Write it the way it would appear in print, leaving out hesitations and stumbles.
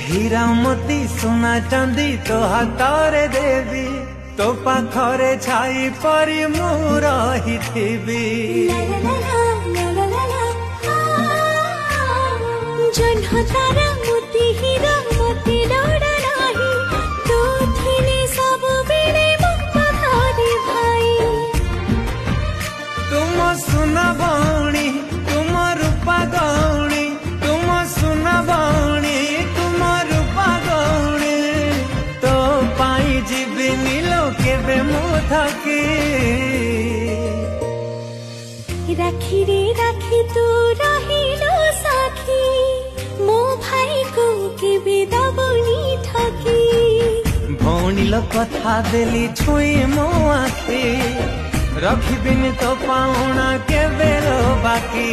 हीरा मोती सोना चांदी तो हाथरे देवी तो पाखरे छाई परी मु रहिथिबी जन्ह तारा मोती हीरा मोती डोड़ा नाही तो थिने सब बेले मु पाखरे भाई तुम सुना भौणी तुम रूपा गौणी तुम सुना भौणी तुम रूपा गौणी तो पाई जीविनी लोके बे मु थकी राखी रे राखी तू रहिलो साखी मो भाई को केबे दबनी ठकी भौणी लो कथा देली छुई मो आखी रखिबिनी तो पाउना के बेलो बाकी।